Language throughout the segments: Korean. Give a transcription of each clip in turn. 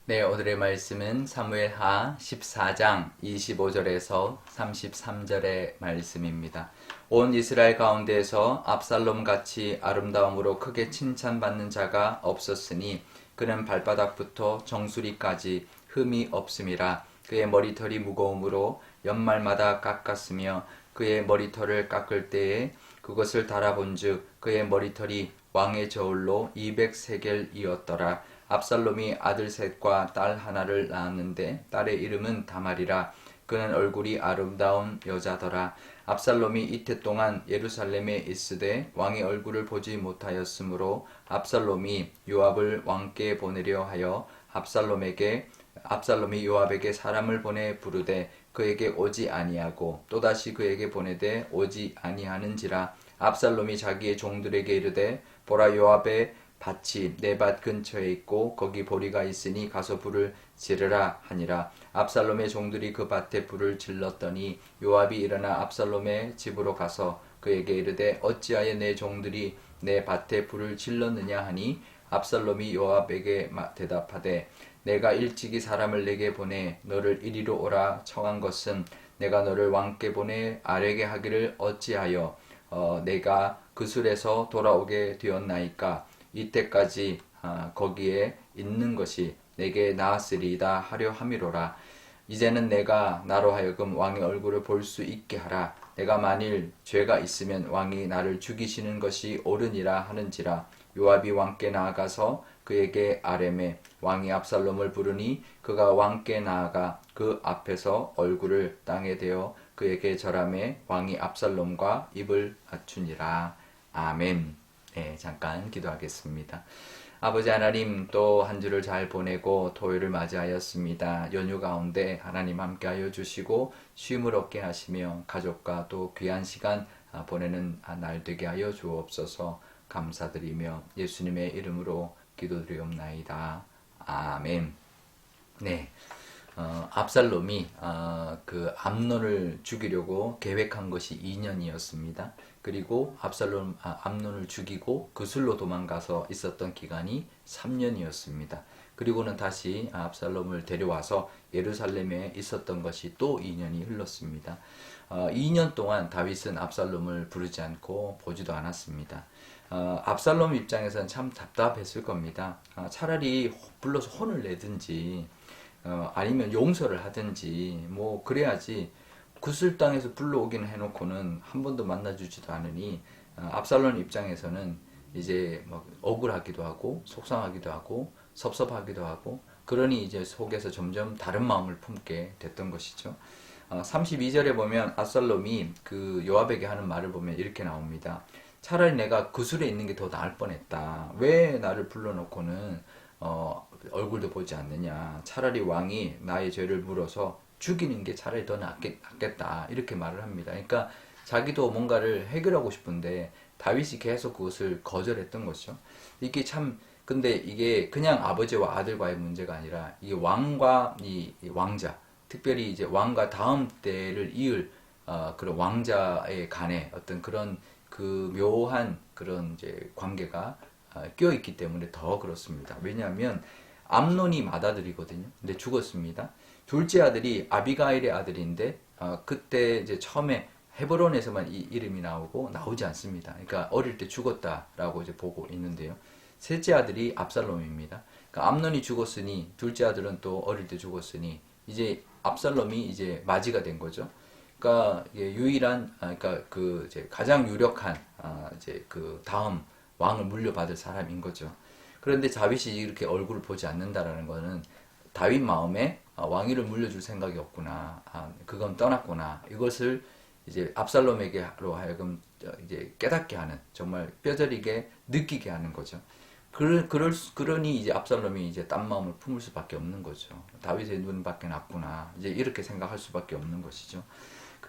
네, 오늘의 말씀은 사무엘하 14장 25절에서 33절의 말씀입니다. 온 이스라엘 가운데에서 압살롬 같이 아름다움으로 크게 칭찬받는 자가 없었으니 그는 발바닥부터 정수리까지 흠이 없음이라. 그의 머리털이 무거움으로 연말마다 깎았으며 그의 머리털을 깎을 때에 그것을 달아본즉 그의 머리털이 왕의 저울로 200세겔이었더라. 압살롬이 아들 셋과 딸 하나를 낳았는데 딸의 이름은 다말이라. 그는 얼굴이 아름다운 여자더라. 압살롬이 이태 동안 예루살렘에 있으되 왕의 얼굴을 보지 못하였으므로 압살롬이 요압을 왕께 보내려 하여 압살롬이 요압에게 사람을 보내 부르되 그에게 오지 아니하고 또다시 그에게 보내되 오지 아니하는지라. 압살롬이 자기의 종들에게 이르되 보라, 요압의 밭이 내 밭 근처에 있고 거기 보리가 있으니 가서 불을 지르라 하니라. 압살롬의 종들이 그 밭에 불을 질렀더니 요압이 일어나 압살롬의 집으로 가서 그에게 이르되 어찌하여 내 종들이 내 밭에 불을 질렀느냐 하니 압살롬이 요압에게 대답하되 내가 일찍이 사람을 내게 보내 너를 이리로 오라 청한 것은 내가 너를 왕께 보내 아뢰게 하기를 어찌하여 내가 그 술에서 돌아오게 되었나이까. 이때까지 거기에 있는 것이 내게 나았으리이다 하려 함이로라. 이제는 내가 나로 하여금 왕의 얼굴을 볼 수 있게 하라. 내가 만일 죄가 있으면 왕이 나를 죽이시는 것이 옳으니라 하는지라. 요압이 왕께 나아가서 그에게 아뢰매 왕이 압살롬을 부르니 그가 왕께 나아가 그 앞에서 얼굴을 땅에 대어 그에게 절하매 왕이 압살롬과 입을 맞추니라. 아멘. 네, 잠깐 기도하겠습니다. 아버지 하나님, 또 한 주를 잘 보내고 토요일을 맞이하였습니다. 연휴 가운데 하나님 함께하여 주시고 쉼을 얻게 하시며 가족과 또 귀한 시간 보내는 날 되게 하여 주옵소서. 감사드리며 예수님의 이름으로 기도드리옵나이다. 아멘. 네. 압살롬이 그 암논을 죽이려고 계획한 것이 2년이었습니다. 그리고 암논을 죽이고 그술로 도망가서 있었던 기간이 3년이었습니다. 그리고는 다시 압살롬을 데려와서 예루살렘에 있었던 것이 또 2년이 흘렀습니다. 2년 동안 다윗은 압살롬을 부르지 않고 보지도 않았습니다. 압살롬 입장에서는 참 답답했을 겁니다. 차라리 불러서 혼을 내든지 아니면 용서를 하든지 뭐 그래야지 구슬 땅에서 불러오기는 해놓고는 한 번도 만나주지도 않으니 압살롬 입장에서는 이제 막 억울하기도 하고 속상하기도 하고 섭섭하기도 하고 그러니 이제 속에서 점점 다른 마음을 품게 됐던 것이죠. 32절에 보면 압살롬이 그 요압에게 하는 말을 보면 이렇게 나옵니다. 차라리 내가 구슬에 있는 게 더 나을 뻔했다. 왜 나를 불러놓고는 얼굴도 보지 않느냐. 차라리 왕이 나의 죄를 물어서 죽이는 게 차라리 더 낫겠다. 이렇게 말을 합니다. 그러니까 자기도 뭔가를 해결하고 싶은데 다윗이 계속 그것을 거절했던 것이죠. 이게 참 근데 이게 그냥 아버지와 아들과의 문제가 아니라 이게 왕과 이 왕자, 특별히 이제 왕과 다음 때를 이을 그런 왕자의 간에 어떤 그런 그 묘한 그런 이제 관계가 껴있기 때문에 더 그렇습니다. 왜냐하면 암논이 맏아들이거든요. 근데 죽었습니다. 둘째 아들이 아비가일의 아들인데 그때 이제 처음에 헤브론에서만 이 이름이 나오지 않습니다. 그러니까 어릴 때 죽었다라고 이제 보고 있는데요. 셋째 아들이 압살롬입니다. 그러니까 암논이 죽었으니 둘째 아들은 또 어릴 때 죽었으니 이제 압살롬이 이제 맞이가 된 거죠. 그러니까 유일한 그러니까 그 이제 가장 유력한 이제 그 다음 왕을 물려받을 사람인 거죠. 그런데 다윗이 이렇게 얼굴을 보지 않는다라는 거는 다윗 마음에 왕위를 물려줄 생각이 없구나. 그건 떠났구나. 이것을 이제 압살롬에게로 하여금 이제 깨닫게 하는, 정말 뼈저리게 느끼게 하는 거죠. 그러니 이제 압살롬이 이제 딴 마음을 품을 수밖에 없는 거죠. 다윗의 눈밖에 났구나. 이제 이렇게 생각할 수밖에 없는 것이죠.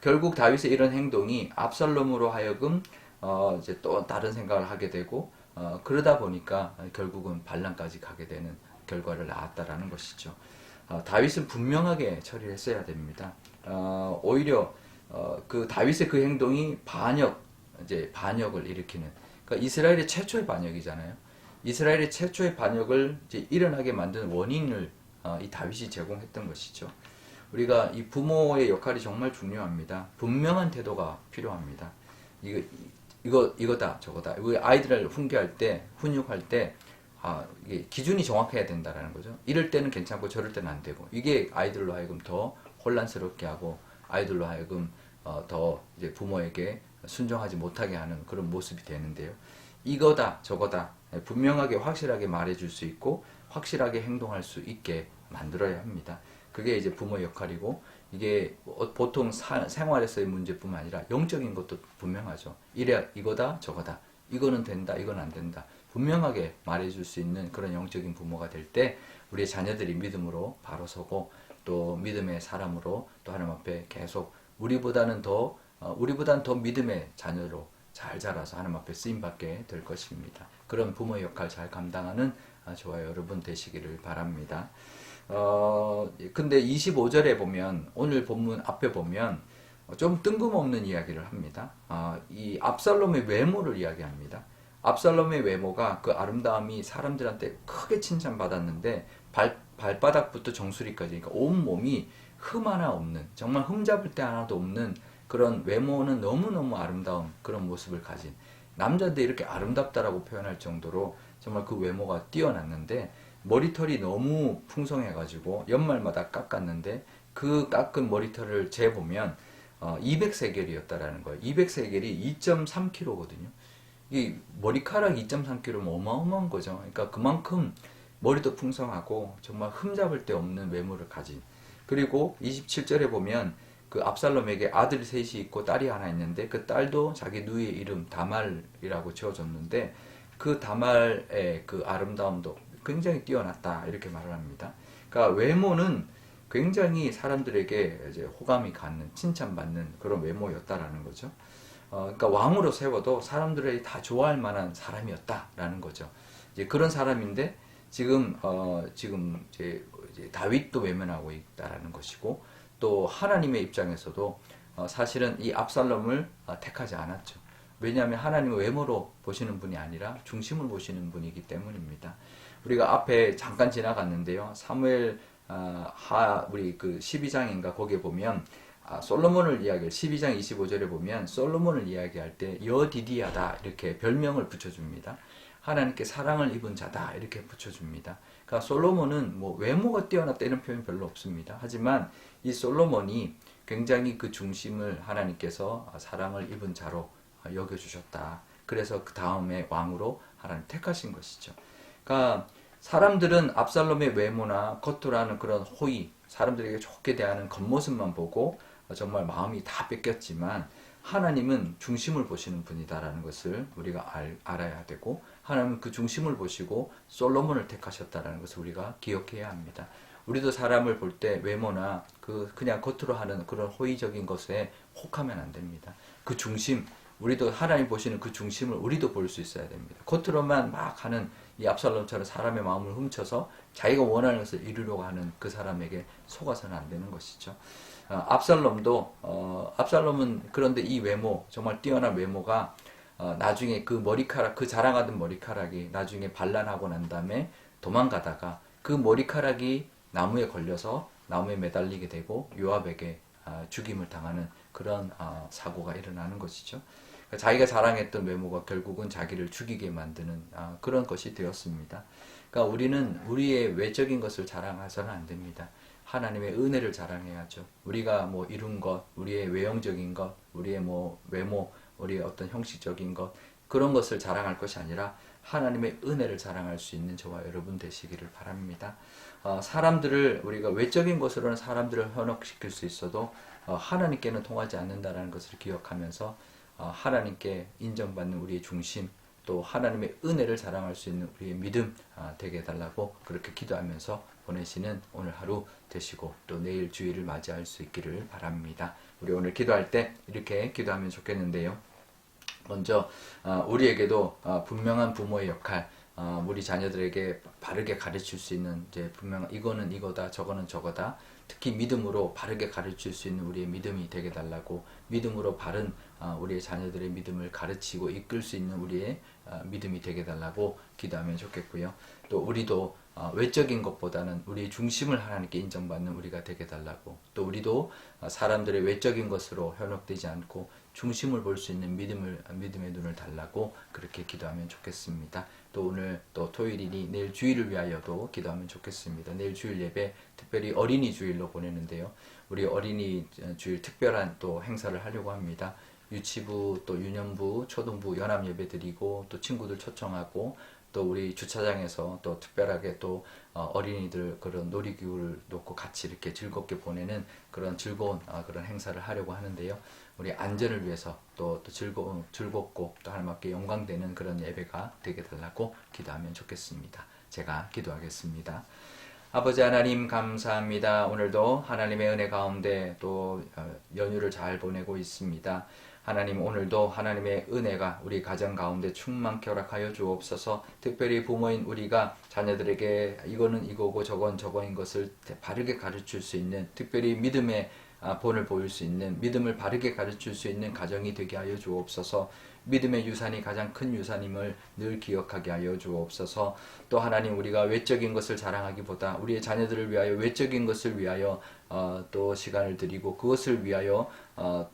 결국 다윗의 이런 행동이 압살롬으로 하여금 이제 또 다른 생각을 하게 되고 그러다 보니까 결국은 반란까지 가게 되는 결과를 낳았다라는 것이죠. 다윗은 분명하게 처리를 했어야 됩니다. 오히려 그 다윗의 그 행동이 반역을 일으키는, 그러니까 이스라엘의 최초의 반역이잖아요. 이스라엘의 최초의 반역을 이제 일어나게 만드는 원인을 이 다윗이 제공했던 것이죠. 우리가 이 부모의 역할이 정말 중요합니다. 분명한 태도가 필요합니다. 이거다 저거다. 우리 아이들을 훈계할 때, 훈육할 때 이게 기준이 정확해야 된다라는 거죠. 이럴 때는 괜찮고 저럴 때는 안 되고, 이게 아이들로 하여금 더 혼란스럽게 하고 아이들로 하여금 더 이제 부모에게 순종하지 못하게 하는 그런 모습이 되는데요. 이거다 저거다 분명하게 확실하게 말해줄 수 있고 확실하게 행동할 수 있게 만들어야 합니다. 그게 이제 부모의 역할이고, 이게 보통 생활에서의 문제뿐만 아니라 영적인 것도 분명하죠. 이래 이거다 저거다, 이거는 된다 이건 안 된다 분명하게 말해줄 수 있는 그런 영적인 부모가 될 때 우리의 자녀들이 믿음으로 바로 서고 또 믿음의 사람으로 또 하나님 앞에 계속 우리보다는 더 믿음의 자녀로 잘 자라서 하나님 앞에 쓰임받게 될 것입니다. 그런 부모의 역할 잘 감당하는 저와 여러분 되시기를 바랍니다. 근데 25절에 보면, 오늘 본문 앞에 보면 좀 뜬금없는 이야기를 합니다. 이 압살롬의 외모를 이야기합니다. 압살롬의 외모가, 그 아름다움이 사람들한테 크게 칭찬받았는데 발바닥부터 정수리까지, 그러니까 온몸이 흠 하나 없는, 정말 흠잡을 데 하나도 없는 그런 외모는 너무너무 아름다운 그런 모습을 가진, 남자들 이렇게 아름답다라고 표현할 정도로 정말 그 외모가 뛰어났는데, 머리털이 너무 풍성해가지고 연말마다 깎았는데 그 깎은 머리털을 재보면 200세겔이었다라는 거예요. 200세겔이 2.3kg거든요. 이 머리카락 2.3kg면 어마어마한 거죠. 그러니까 그만큼 머리도 풍성하고 정말 흠잡을 데 없는 외모를 가진, 그리고 27절에 보면 그 압살롬에게 아들이 셋이 있고 딸이 하나 있는데 그 딸도 자기 누이의 이름 다말이라고 지어줬는데 그 다말의 그 아름다움도 굉장히 뛰어났다 이렇게 말을 합니다. 그러니까 외모는 굉장히 사람들에게 이제 호감이 갖는, 칭찬받는 그런 외모였다라는 거죠. 그러니까 왕으로 세워도 사람들이 다 좋아할 만한 사람이었다라는 거죠. 이제 그런 사람인데 지금 이제 다윗도 외면하고 있다라는 것이고, 또 하나님의 입장에서도 사실은 이 압살롬을 택하지 않았죠. 왜냐하면 하나님은 외모로 보시는 분이 아니라 중심을 보시는 분이기 때문입니다. 우리가 앞에 잠깐 지나갔는데요. 사무엘 우리 그 12장인가 거기에 보면 솔로몬을 이야기할 12장 25절에 보면 솔로몬을 이야기할 때 여디디아다 이렇게 별명을 붙여줍니다. 하나님께 사랑을 입은 자다 이렇게 붙여줍니다. 그러니까 솔로몬은 뭐 외모가 뛰어났다 이런 표현 별로 없습니다. 하지만 이 솔로몬이 굉장히 그 중심을 하나님께서 사랑을 입은 자로 여겨주셨다. 그래서 그 다음에 왕으로 하나님 택하신 것이죠. 그러니까 사람들은 압살롬의 외모나 겉으로 하는 그런 호의, 사람들에게 좋게 대하는 겉모습만 보고 정말 마음이 다 뺏겼지만, 하나님은 중심을 보시는 분이다라는 것을 우리가 알아야 되고, 하나님은 그 중심을 보시고 솔로몬을 택하셨다라는 것을 우리가 기억해야 합니다. 우리도 사람을 볼 때 외모나 그냥 겉으로 하는 그런 호의적인 것에 혹하면 안 됩니다. 그 중심, 우리도 하나님 보시는 그 중심을 우리도 볼 수 있어야 됩니다. 겉으로만 막 하는 이 압살롬처럼 사람의 마음을 훔쳐서 자기가 원하는 것을 이루려고 하는 그 사람에게 속아서는 안 되는 것이죠. 압살롬은 그런데 이 외모, 정말 뛰어난 외모가 나중에 그 머리카락, 그 자랑하던 머리카락이 나중에 반란하고 난 다음에 도망가다가 그 머리카락이 나무에 걸려서 나무에 매달리게 되고 요압에게 죽임을 당하는 그런 사고가 일어나는 것이죠. 자기가 자랑했던 외모가 결국은 자기를 죽이게 만드는 그런 것이 되었습니다. 그러니까 우리는 우리의 외적인 것을 자랑해서는 안 됩니다. 하나님의 은혜를 자랑해야죠. 우리가 뭐 이룬 것, 우리의 외형적인 것, 우리의 뭐 외모, 우리의 어떤 형식적인 것, 그런 것을 자랑할 것이 아니라 하나님의 은혜를 자랑할 수 있는 저와 여러분 되시기를 바랍니다. 사람들을, 우리가 외적인 것으로는 사람들을 현혹시킬 수 있어도 하나님께는 통하지 않는다는 것을 기억하면서 하나님께 인정받는 우리의 중심, 또 하나님의 은혜를 자랑할 수 있는 우리의 믿음 되게 해달라고 그렇게 기도하면서 보내시는 오늘 하루 되시고, 또 내일 주일을 맞이할 수 있기를 바랍니다. 우리 오늘 기도할 때 이렇게 기도하면 좋겠는데요. 먼저 우리에게도 분명한 부모의 역할, 우리 자녀들에게 바르게 가르칠 수 있는, 이제 분명한 이거는 이거다, 저거는 저거다, 특히 믿음으로 바르게 가르칠 수 있는 우리의 믿음이 되게 달라고, 믿음으로 바른 우리의 자녀들의 믿음을 가르치고 이끌 수 있는 우리의 믿음이 되게 달라고 기도하면 좋겠고요. 또 우리도 외적인 것보다는 우리의 중심을 하나님께 인정받는 우리가 되게 달라고, 또 우리도 사람들의 외적인 것으로 현혹되지 않고 중심을 볼 수 있는 믿음의 눈을 달라고 그렇게 기도하면 좋겠습니다. 또 오늘 또 토요일이니 내일 주일을 위하여도 기도하면 좋겠습니다. 내일 주일 예배 특별히 어린이 주일로 보내는데요. 우리 어린이 주일 특별한 또 행사를 하려고 합니다. 유치부 또 유년부 초등부 연합 예배 드리고 또 친구들 초청하고 또 우리 주차장에서 또 특별하게 또 어린이들 그런 놀이기구를 놓고 같이 이렇게 즐겁게 보내는 그런 즐거운 그런 행사를 하려고 하는데요. 우리 안전을 위해서 또 즐겁고 또 하나님께 영광되는 그런 예배가 되게 달라고 기도하면 좋겠습니다. 제가 기도하겠습니다. 아버지 하나님 감사합니다. 오늘도 하나님의 은혜 가운데 또 연휴를 잘 보내고 있습니다. 하나님 오늘도 하나님의 은혜가 우리 가정 가운데 충만케 허락하여 주옵소서. 특별히 부모인 우리가 자녀들에게 이거는 이거고 저건 저거인 것을 바르게 가르칠 수 있는, 특별히 믿음의 본을 보일 수 있는, 믿음을 바르게 가르칠 수 있는 가정이 되게 하여 주옵소서. 믿음의 유산이 가장 큰 유산임을 늘 기억하게 하여 주옵소서. 또 하나님 우리가 외적인 것을 자랑하기보다 우리의 자녀들을 위하여 외적인 것을 위하여 또 시간을 드리고 그것을 위하여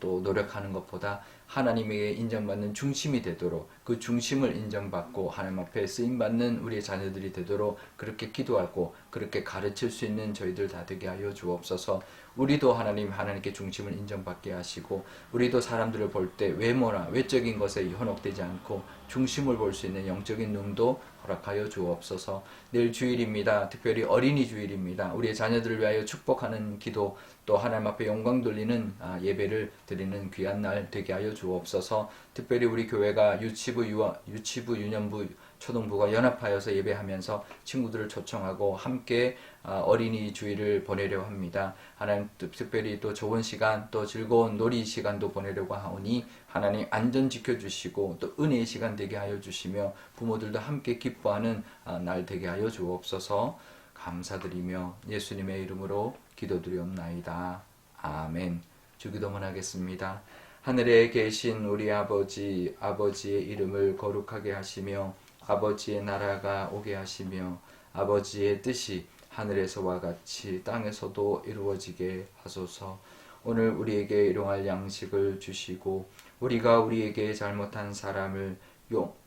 또 노력하는 것보다 하나님에게 인정받는 중심이 되도록, 그 중심을 인정받고 하나님 앞에 쓰임받는 우리의 자녀들이 되도록 그렇게 기도하고 그렇게 가르칠 수 있는 저희들 다 되게 하여 주옵소서. 우리도 하나님께 중심을 인정받게 하시고 우리도 사람들을 볼 때 외모나 외적인 것에 현혹되지 않고 중심을 볼 수 있는 영적인 눈도 허락하여 주옵소서. 내일 주일입니다. 특별히 어린이 주일입니다. 우리의 자녀들을 위하여 축복하는 기도, 또 하나님 앞에 영광 돌리는 예배를 드리는 귀한 날 되게 하여 주옵소서. 특별히 우리 교회가 유치부, 유년부, 초등부가 연합하여서 예배하면서 친구들을 초청하고 함께 어린이 주일을 보내려고 합니다. 하나님 특별히 또 좋은 시간, 또 즐거운 놀이 시간도 보내려고 하오니 하나님 안전 지켜주시고 또 은혜의 시간 되게 하여 주시며 부모들도 함께 기뻐하는 날 되게 하여 주옵소서. 감사드리며 예수님의 이름으로 기도드리옵나이다. 아멘. 주기도문 하겠습니다. 하늘에 계신 우리 아버지, 아버지의 이름을 거룩하게 하시며 아버지의 나라가 오게 하시며 아버지의 뜻이 하늘에서와 같이 땅에서도 이루어지게 하소서. 오늘 우리에게 일용할 양식을 주시고 우리가 우리에게 잘못한 사람을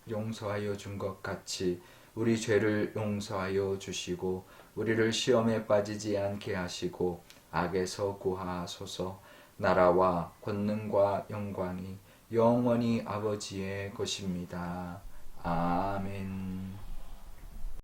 용서하여 준 것 같이 우리 죄를 용서하여 주시고 우리를 시험에 빠지지 않게 하시고 악에서 구하소서. 나라와 권능과 영광이 영원히 아버지의 것입니다. 아멘.